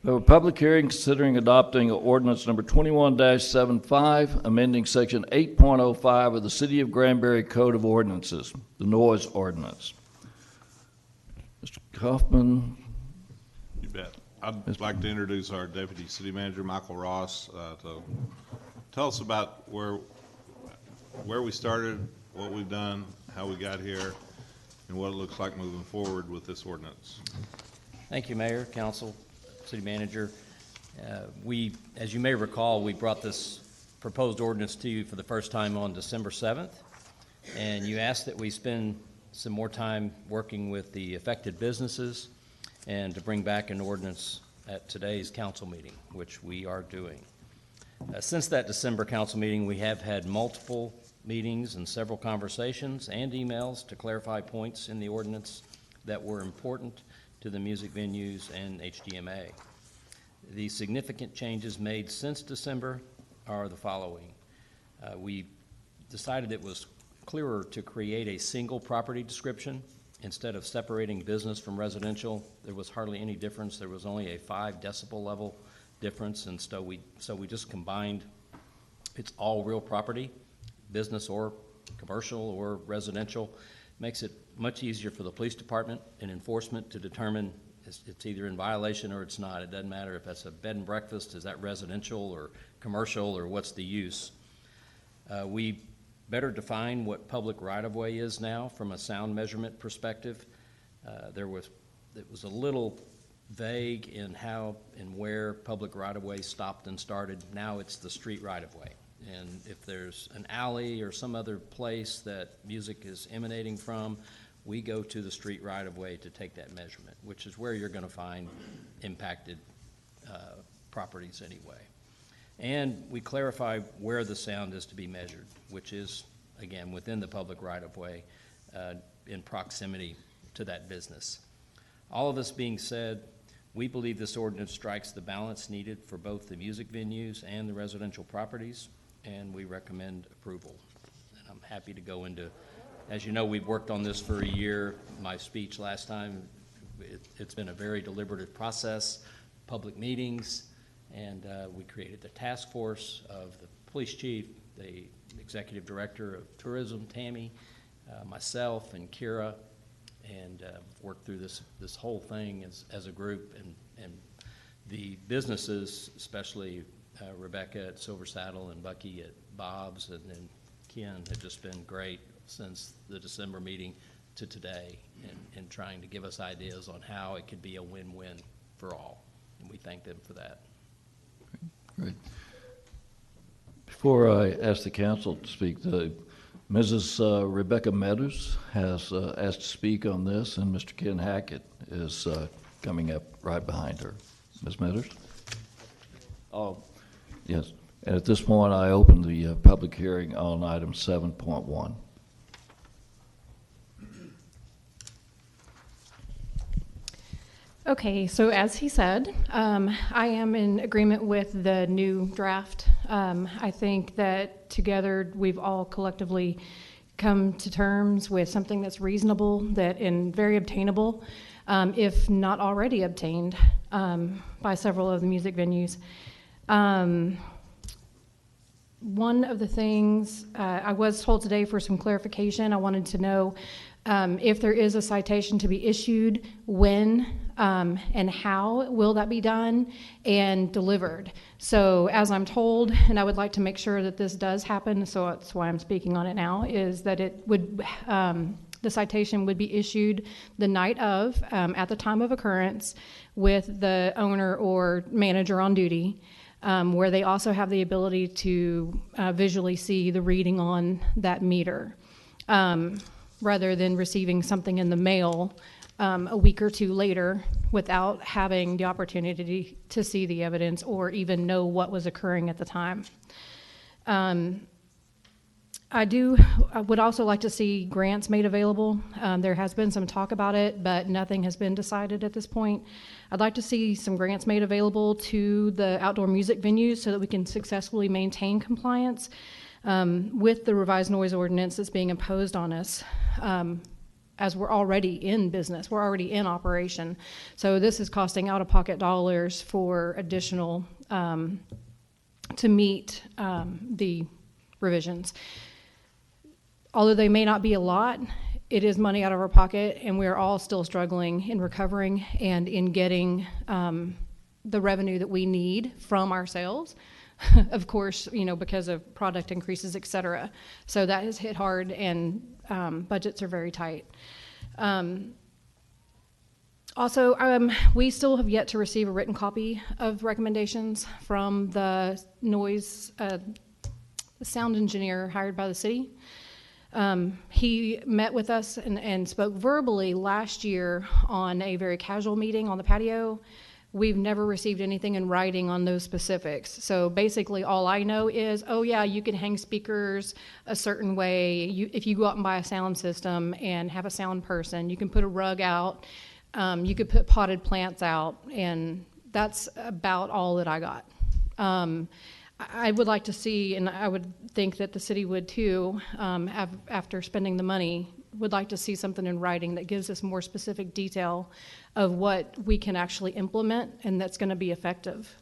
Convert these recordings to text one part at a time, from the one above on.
We have a public hearing considering adopting ordinance number 21-75, amending section 8.05 of the City of Granbury Code of Ordinances, the noise ordinance. Mr. Kaufman. You bet. I'd like to introduce our Deputy City Manager, Michael Ross, to tell us about where we started, what we've done, how we got here, and what it looks like moving forward with this ordinance. Thank you, Mayor, Council, City Manager. As you may recall, we brought this proposed ordinance to you for the first time on December 7th, and you asked that we spend some more time working with the affected businesses and to bring back an ordinance at today's council meeting, which we are doing. Since that December council meeting, we have had multiple meetings and several conversations and emails to clarify points in the ordinance that were important to the music venues and HDMA. The significant changes made since December are the following. We decided it was clearer to create a single property description. Instead of separating business from residential, there was hardly any difference. There was only a 5 decibel level difference, and so we just combined, it's all real property, business or commercial or residential. Makes it much easier for the police department and enforcement to determine it's either in violation or it's not. It doesn't matter if that's a bed and breakfast, is that residential or commercial, or what's the use. We better define what public right-of-way is now from a sound measurement perspective. It was a little vague in how and where public right-of-way stopped and started. Now it's the street right-of-way. And if there's an alley or some other place that music is emanating from, we go to the street right-of-way to take that measurement, which is where you're going to find impacted properties anyway. And we clarify where the sound is to be measured, which is, again, within the public right-of-way in proximity to that business. All of this being said, we believe this ordinance strikes the balance needed for both the music venues and the residential properties, and we recommend approval. And I'm happy to go into, as you know, we've worked on this for a year. My speech last time, it's been a very deliberative process, public meetings, and we created the task force of the police chief, the executive director of tourism, Tammy, myself, and Kira, and worked through this whole thing as a group. And the businesses, especially Rebecca at Silver Saddle and Bucky at Bob's, and then Ken, have just been great since the December meeting to today, and trying to give us ideas on how it could be a win-win for all. And we thank them for that. Great. Before I ask the council to speak, Mrs. Rebecca Meadows has asked to speak on this, and Mr. Ken Hackett is coming up right behind her. Ms. Meadows? Oh, yes. And at this point, I open the public hearing on item 7.1. Okay, so as he said, I am in agreement with the new draft. I think that together we've all collectively come to terms with something that's reasonable, and very obtainable, if not already obtained by several of the music venues. One of the things I was told today for some clarification, I wanted to know if there is a citation to be issued, when and how will that be done and delivered. So as I'm told, and I would like to make sure that this does happen, so that's why I'm speaking on it now, is that it would the citation would be issued the night of, at the time of occurrence, with the owner or manager on duty, where they also have the ability to visually see the reading on that meter, rather than receiving something in the mail a week or two later without having the opportunity to see the evidence or even know what was occurring at the time. I would also like to see grants made available. There has been some talk about it, but nothing has been decided at this point. I'd like to see some grants made available to the outdoor music venues so that we can successfully maintain compliance with the revised noise ordinance that's being imposed on us. as we're already in business, we're already in operation. So this is costing out-of-pocket dollars for additional, to meet the revisions. Although they may not be a lot, it is money out of our pocket, and we're all still struggling in recovering and in getting the revenue that we need from our sales. Of course, because of product increases, et cetera. So that has hit hard, and budgets are very tight. Also, we still have yet to receive a written copy of recommendations from the noise sound engineer hired by the city. He met with us and spoke verbally last year on a very casual meeting on the patio. We've never received anything in writing on those specifics. So basically all I know is, oh yeah, you can hang speakers a certain way. If you go out and buy a sound system and have a sound person, you can put a rug out, you could put potted plants out, and that's about all that I got. I would like to see, and I would think that the city would too, after spending the money, would like to see something in writing that gives us more specific detail of what we can actually implement and that's going to be effective.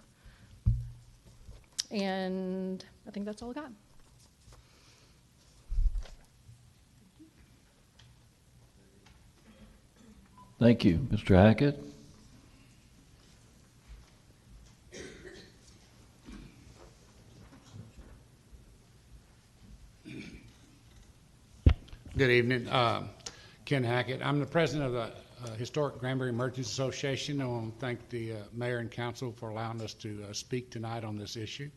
And I think that's all I got. Thank you. Mr. Hackett? Good evening. Ken Hackett. I'm the president of the Historic Granbury Merchants Association. I want to thank the mayor and council for allowing us to speak tonight on this issue.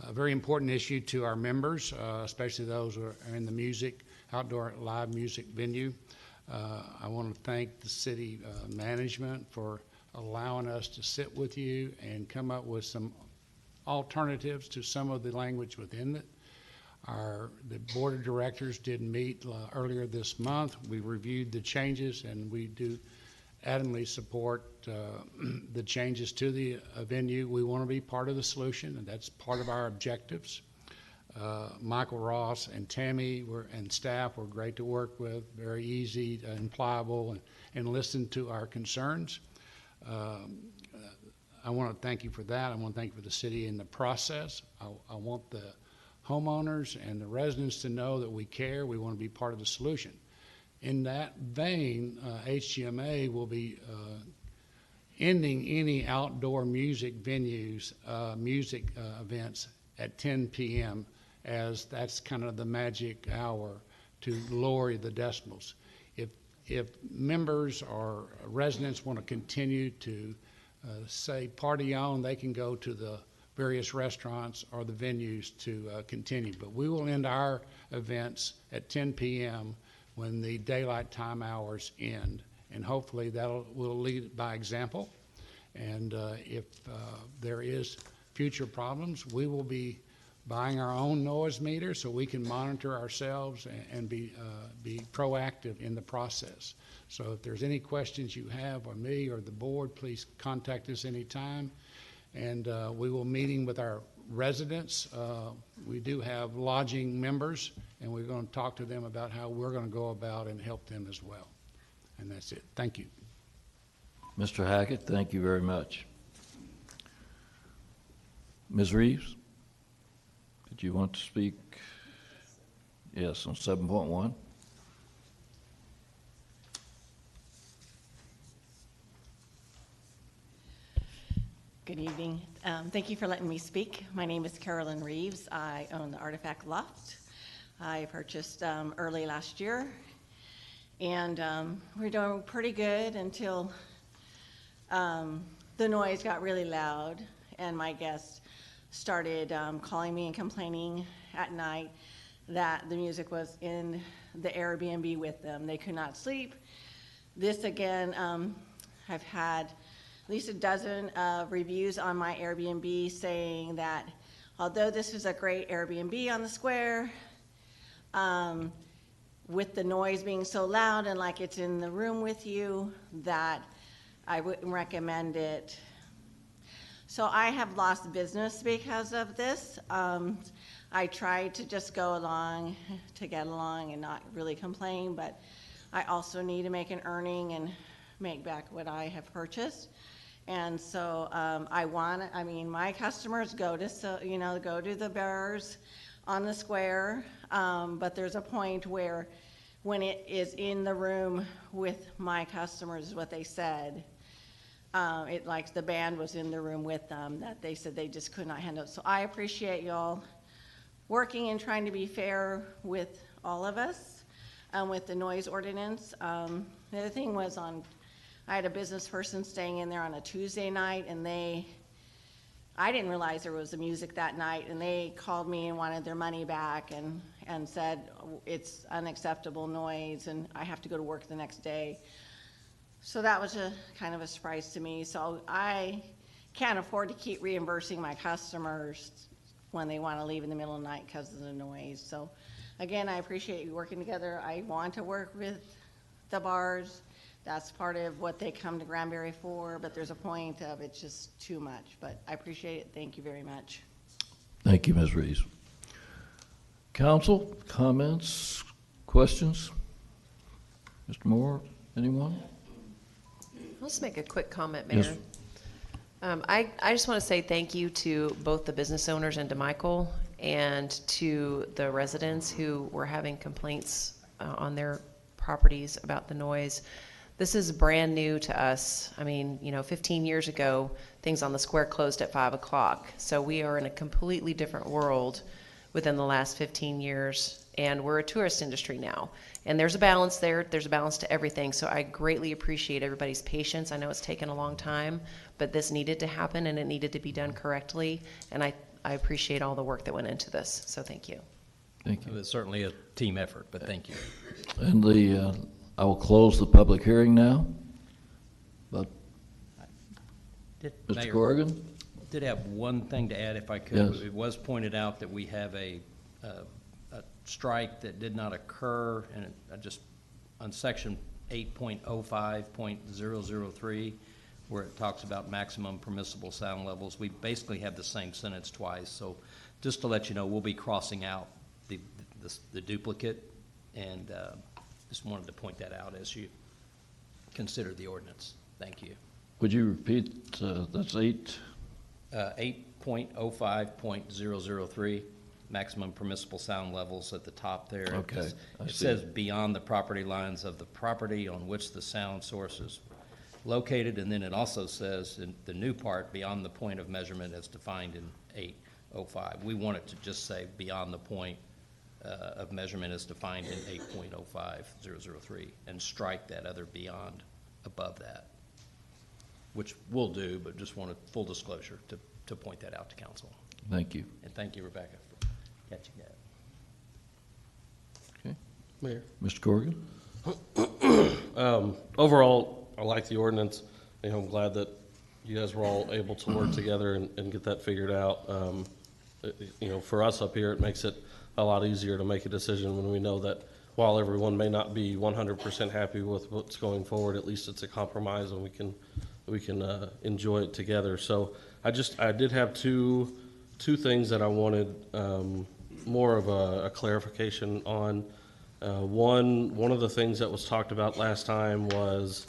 A very important issue to our members, especially those who are in the music, outdoor live music venue. I want to thank the city management for allowing us to sit with you and come up with some alternatives to some of the language within it. The board of directors did meet earlier this month. We reviewed the changes, and we do adamantly support the changes to the venue. We want to be part of the solution, and that's part of our objectives. Michael Ross and Tammy and staff were great to work with, very easy and pliable, and listened to our concerns. I want to thank you for that. I want to thank you for the city in the process. I want the homeowners and the residents to know that we care. We want to be part of the solution. In that vein, HGMA will be ending any outdoor music venues, events at 10 p.m. as that's kind of the magic hour to lower the decibels. If members or residents want to continue to say party on, they can go to the various restaurants or the venues to continue. But we will end our events at 10 p.m. when the daylight time hours end. And hopefully will lead by example. And if there is future problems, we will be buying our own noise meter so we can monitor ourselves and be proactive in the process. So if there's any questions you have, or me or the board, please contact us anytime. And we will meeting with our residents. We do have lodging members, and we're going to talk to them about how we're going to go about and help them as well. And that's it. Thank you. Mr. Hackett, thank you very much. Ms. Reeves, did you want to speak? Yes, on 7.1. Good evening. Thank you for letting me speak. My name is Carolyn Reeves. I own the Artifact Loft. I purchased early last year, and we're doing pretty good until the noise got really loud, and my guests started calling me and complaining at night that the music was in the Airbnb with them. They could not sleep. This again, I've had at least a dozen reviews on my Airbnb saying that although this is a great Airbnb on the square, with the noise being so loud and like it's in the room with you, that I wouldn't recommend it. So I have lost business because of this. I tried to just go along to get along and not really complain, but I also need to make an earning and make back what I have purchased. And so my customers go to, go to the bars on the square, but there's a point where when it is in the room with my customers, is what they said, the band was in the room with them, that they said they just could not handle it. So I appreciate y'all working and trying to be fair with all of us, with the noise ordinance. The other thing was I had a business person staying in there on a Tuesday night, and I didn't realize there was music that night, and they called me and wanted their money back and said it's unacceptable noise, and I have to go to work the next day. So that was a kind of a surprise to me. So I can't afford to keep reimbursing my customers when they want to leave in the middle of the night because of the noise. So again, I appreciate you working together. I want to work with the bars. That's part of what they come to Granbury for, but there's a point of it's just too much. But I appreciate it. Thank you very much. Thank you, Ms. Reeves. Council, comments, questions? Mr. Moore, anyone? I'll just make a quick comment, Yes. Mayor. I just want to say thank you to both the business owners and to Michael and to the residents who were having complaints on their properties about the noise. This is brand new to us. I mean, 15 years ago, things on the square closed at 5 o'clock. So we are in a completely different world within the last 15 years, and we're a tourist industry now. And there's a balance there. There's a balance to everything. So I greatly appreciate everybody's patience. I know it's taken a long time, but this needed to happen, and it needed to be done correctly. And I appreciate all the work that went into this. So thank you. Thank you. It's certainly a team effort, but thank you. And I will close the public hearing now. But Mr. Mayor, Corrigan? did have one thing to add, if I could. Yes. It was pointed out that we have a strike that did not occur, and on section 8.05.003, where it talks about maximum permissible sound levels. We basically have the same sentence twice. So just to let you know, we'll be crossing out the duplicate, and just wanted to point that out as you consider the ordinance. Thank you. Would you repeat, that's 8? 8.05.003, maximum permissible sound levels at the top there. Okay, I It see. says beyond the property lines of the property on which the sound source is located, and then it also says in the new part, beyond the point of measurement as defined in 8.05. We want it to just say beyond the point of measurement as defined in 8.05.003 and strike that other beyond above that, which we'll do, but just wanted full disclosure to point that out to council. Thank you. And thank you, Rebecca, for catching that. Okay. Mayor. Mr. Corrigan? Overall, I like the ordinance. I'm glad that you guys were all able to work together and get that figured out. For us up here, it makes it a lot easier to make a decision when we know that while everyone may not be 100% happy with what's going forward, at least it's a compromise and we can enjoy it together. So I did have two things that I wanted more of a clarification on. One of the things that was talked about last time was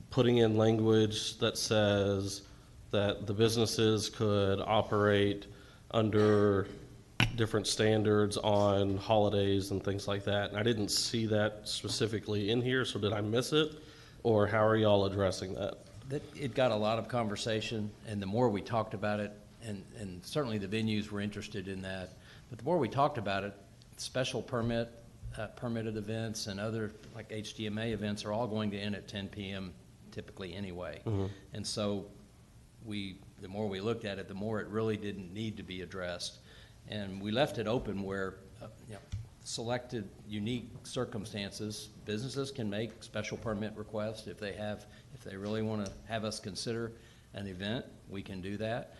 putting in language that says that the businesses could operate under different standards on holidays and things like that. And I didn't see that specifically in here, so did I miss it? Or how are y'all addressing that? It got a lot of conversation, and the more we talked about it, and certainly the venues were interested in that, but the more we talked about it, special permitted events and other like HDMA events are all going to end at 10 p.m. typically anyway. Mm-hmm. And so the more we looked at it, the more it really didn't need to be addressed. And we left it open where selected unique circumstances, businesses can make special permit requests if they really want to have us consider an event, we can do that.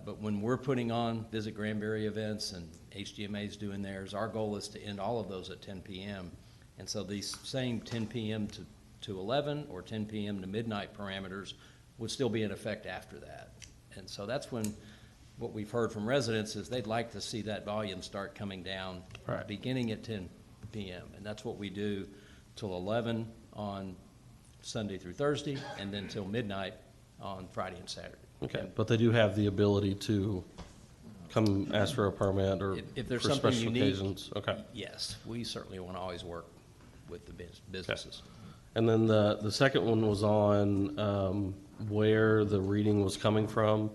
But when we're putting on Visit Granbury events and HDMA's doing theirs, our goal is to end all of those at 10 p.m. And so these same 10 p.m. to 11 or 10 p.m. to midnight parameters would still be in effect after that. And so that's when what we've heard from residents is they'd like to see that volume start coming down, Right. beginning at 10 p.m. And that's what we do till 11 on Sunday through Thursday, and then till midnight on Friday and Saturday. Okay, but they do have the ability to come ask for a permit or If there's for something special unique, occasions? Okay. yes, we certainly want to always work with the businesses. And then the second one was on where the reading was coming from.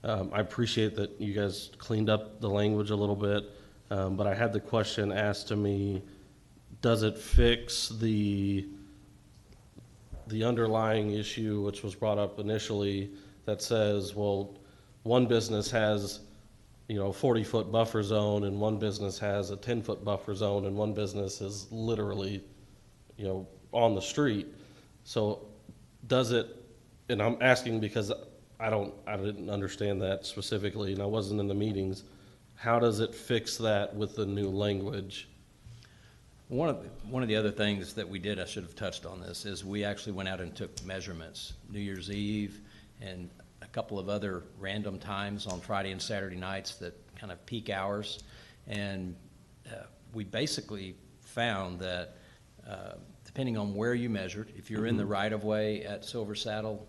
I appreciate that you guys cleaned up the language a little bit, but I had the question asked to me, does it fix the underlying issue which was brought up initially that says, well, one business has, you know, a 40-foot buffer zone and one business has a 10-foot buffer zone and one business is literally, you know, on the street. So does it, and I'm asking because I didn't understand that specifically and I wasn't in the meetings. How does it fix that with the new language? One of the other things that we did, I should have touched on this, is we actually went out and took measurements New Year's Eve and a couple of other random times on Friday and Saturday nights, that kind of peak hours. And we basically found that depending on where you measured, if you're in the right-of-way at Silver Saddle,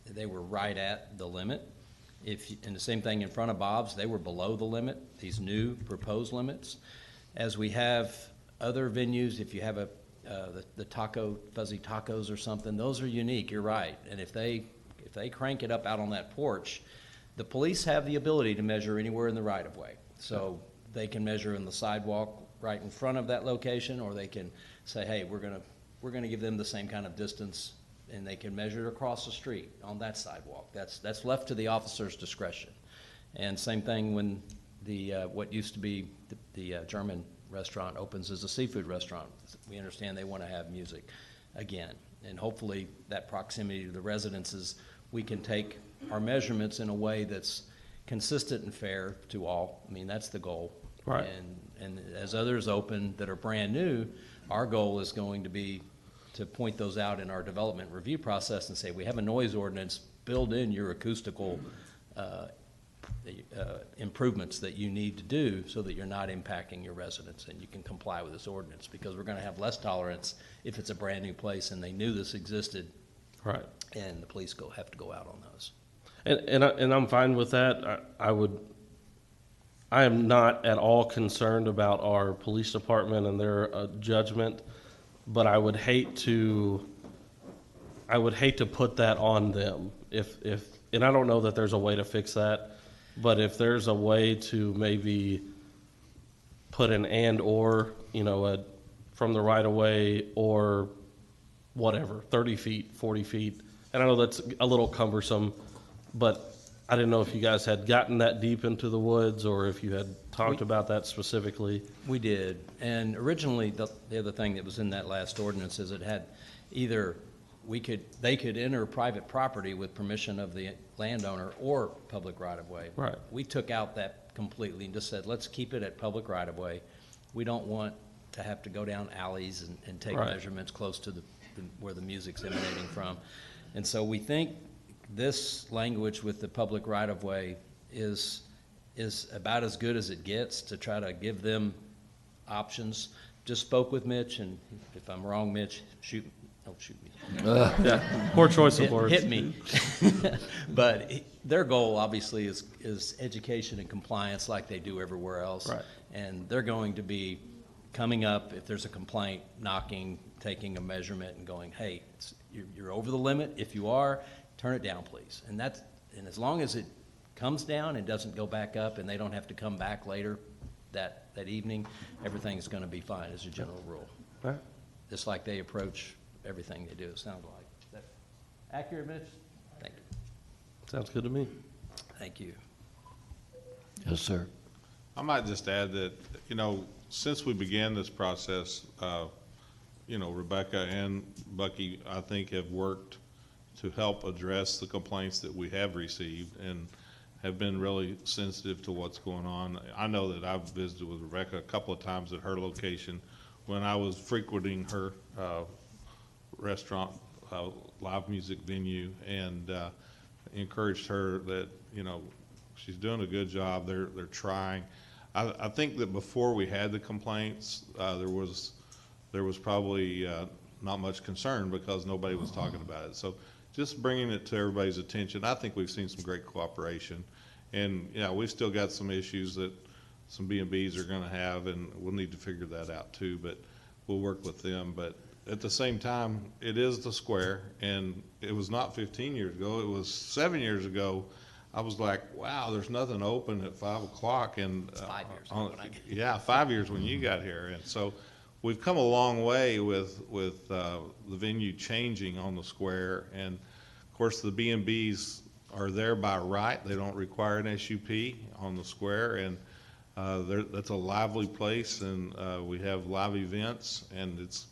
they were right at the limit. And the same thing in front of Bob's, they were below the limit, these new proposed limits. As we have other venues, if you have the fuzzy tacos or something, those are unique, you're right. And if they crank it up out on that porch, the police have the ability to measure anywhere in the right-of-way. So they can measure in the sidewalk right in front of that location, or they can say, hey, we're gonna give them the same kind of distance, and they can measure across the street on that sidewalk. That's left to the officer's discretion. And same thing when what used to be the German restaurant opens as a seafood restaurant. We understand they want to have music again. And hopefully that proximity to the residences, we can take our measurements in a way that's consistent and fair to all. I mean, that's the goal. Right. And as others open that are brand new, our goal is going to be to point those out in our development review process and say, we have a noise ordinance, build in your acoustical improvements that you need to do so that you're not impacting your residents and you can comply with this ordinance, because we're going to have less tolerance if it's a brand new place and they knew this existed. Right. And the police have to go out on those. And I'm fine with that. I am not at all concerned about our police department and their judgment, but I would hate to put that on them. And I don't know that there's a way to fix that, but if there's a way to maybe put an and/or, you know, from the right of way or whatever, 30 feet, 40 feet. And I know that's a little cumbersome, but I didn't know if you guys had gotten that deep into the woods or if you had talked about that specifically. We did. And originally, the other thing that was in that last ordinance is it had either they could enter private property with permission of the landowner or public right-of-way. Right. We took out that completely and just said, let's keep it at public right-of-way. We don't want to have to go down alleys and take Right. measurements close to where the music's emanating from. And so we think this language with the public right-of-way is about as good as it gets to try to give them options. Just spoke with Mitch, and if I'm wrong, Mitch, don't shoot me. Yeah, poor choice of words. Hit me. But their goal, obviously, is education and compliance like they do everywhere else. Right. And they're going to be coming up, if there's a complaint, knocking, taking a measurement and going, hey, you're over the limit. If you are, turn it down, please. And as long as it comes down and doesn't go back up and they don't have to come back later that evening, everything's going to be fine as a general rule. Right. Just like they approach everything they do, it sounds like. Is that accurate, Mitch? Thank you. Sounds good to me. Thank you. Yes, sir. I might just add that, you know, since we began this process, you know, Rebecca and Bucky, I think, have worked to help address the complaints that we have received and have been really sensitive to what's going on. I know that I've visited with Rebecca a couple of times at her location when I was frequenting her restaurant, live music venue, and encouraged her that, you know, she's doing a good job. They're trying. I think that before we had the complaints, there was probably not much concern because nobody was talking about it. So just bringing it to everybody's attention, I think we've seen some great cooperation. And, we've still got some issues that some B&Bs are gonna have, and we'll need to figure that out too, but we'll work with them. But at the same time, it is the square, and it was not 15 years ago, it was 7 years ago. I was like, wow, there's nothing open at 5 o'clock, and 5 years ago when I got here. yeah, 5 years when you got here, and so we've come a long way with the venue changing on the square, and of course the B&Bs are there by right; they don't require an SUP on the square, and that's a lively place, and we have live events, and it's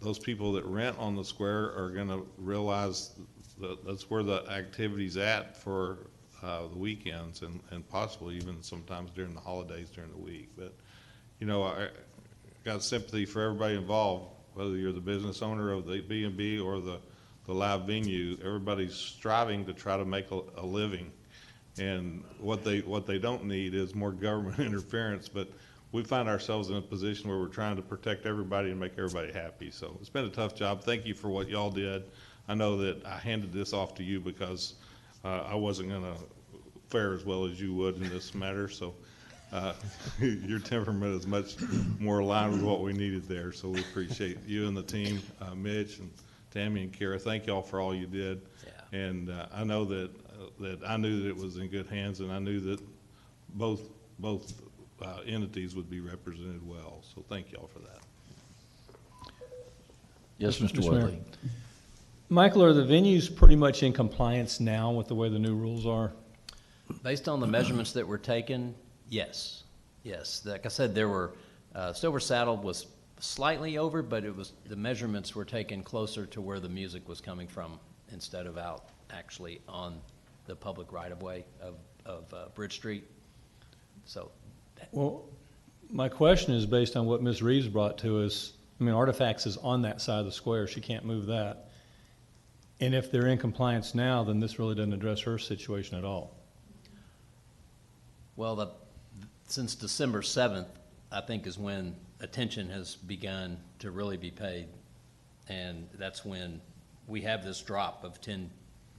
those people that rent on the square are going to realize that that's where the activity's at for the weekends, and possibly even sometimes during the holidays during the week. But I got sympathy for everybody involved, whether you're the business owner of the B&B or the live venue. Everybody's striving to try to make a living, and what they don't need is more government interference. But we find ourselves in a position where we're trying to protect everybody and make everybody happy. So it's been a tough job. Thank you for what y'all did. I know that I handed this off to you because I wasn't going to fare as well as you would in this matter. So your temperament is much more aligned with what we needed there. So we appreciate you and the team, Mitch and Tammy and Kara. Thank y'all for all you did. Yeah. And I know that I knew that it was in good hands, and I knew that both entities would be represented well. So thank y'all for that. Yes, Mr. Mr. Mayor. Wadley. Michael, are the venues pretty much in compliance now with the way the new rules are? Based on the measurements that were taken, yes. Yes, like I said, there were, Silver Saddle was slightly over, but the measurements were taken closer to where the music was coming from instead of out actually on the public right-of-way of Bridge Street. So, Well, my question is based on what Ms. Reeves brought to us. I mean, Artifacts is on that side of the square. She can't move that. And if they're in compliance now, then this really doesn't address her situation at all. well, since December 7th, I think is when attention has begun to really be paid. And that's when we have this drop of 10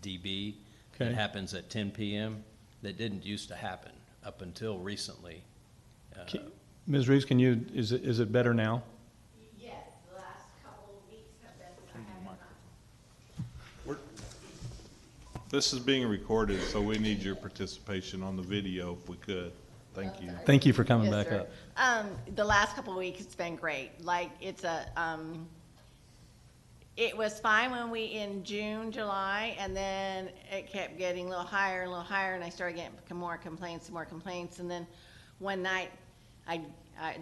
dB that Okay. happens at 10 p.m. that didn't used to happen up until recently. Ms. Reeves, is it better now? Yes, the last couple of weeks have been, This is being recorded, so we need your participation on the video if we could. Thank you. Thank you for coming Yes, back sir. up. The last couple of weeks, it's been great. Like, it was fine when in June, July, and then it kept getting a little higher and a little higher, and I started getting more complaints, and then one night,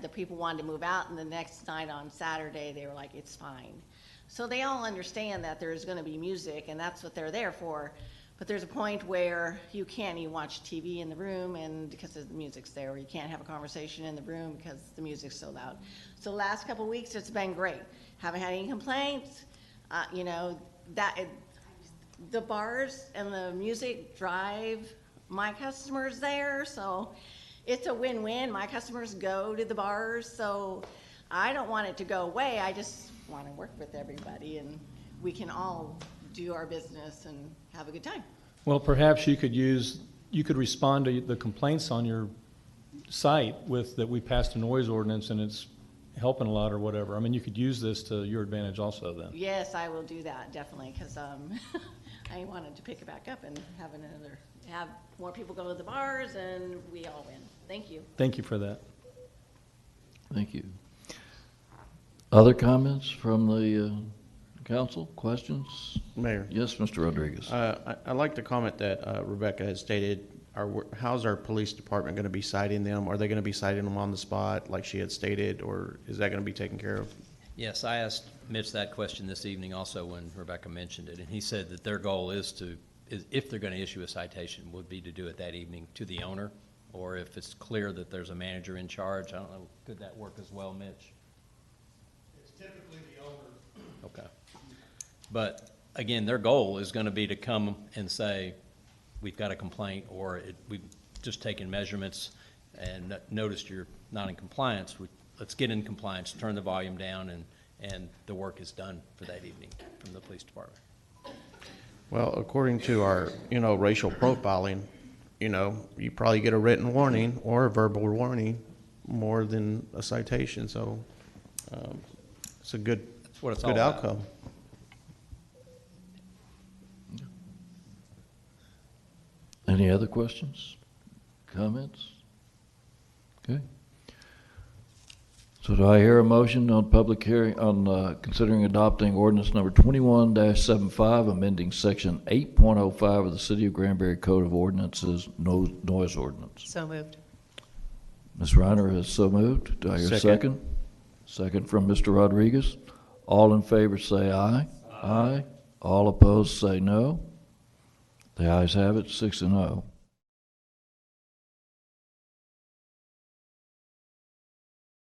the people wanted to move out, and the next night on Saturday, they were like, it's fine. So they all understand that there's gonna be music, and that's what they're there for. But there's a point where you can't even watch TV in the room and because the music's there, or you can't have a conversation in the room because the music's so loud. So the last couple of weeks, it's been great. Haven't had any complaints. The bars and the music drive my customers there, so it's a win-win. My customers go to the bars, so I don't want it to go away. I just want to work with everybody, and we can all do our business and have a good time. Well, perhaps you could respond to the complaints on your site with that we passed a noise ordinance and it's helping a lot or whatever. I mean, you could use this to your advantage also then. Yes, I will do that, definitely, because I wanted to pick it back up and have more people go to the bars, and we all win. Thank you. Thank you for that. Thank you. Other comments from the council? Questions? Mayor, Yes, Mr. Rodriguez. I'd like to comment that Rebecca has stated, how's our police department going to be citing them? Are they going to be citing them on the spot like she had stated, or is that going to be taken care of? Yes, I asked Mitch that question this evening also when Rebecca mentioned it, and he said that their goal is if they're going to issue a citation, would be to do it that evening to the owner, or if it's clear that there's a manager in charge. I don't know, could that work as well, Mitch? It's typically the owner. Okay. But again, their goal is going to be to come and say, we've got a complaint, or we've just taken measurements. and noticed you're not in compliance, let's get in compliance, turn the volume down, and the work is done for that evening from the police department. Well, according to our, racial profiling, you probably get a written warning or a verbal warning more than a citation, so, it's a good, That's what it's good all about. outcome. Any other questions, comments? Okay. So do I hear a motion on public hearing, on considering adopting ordinance number 21-75, amending section 8.05 of the City of Granbury Code of Ordinances, noise ordinance? So moved. Ms. Reiner has so moved. Do I hear a Second. second? Second from Mr. Rodriguez. All in favor say aye. Aye. All opposed say no. The ayes have it, 6-0.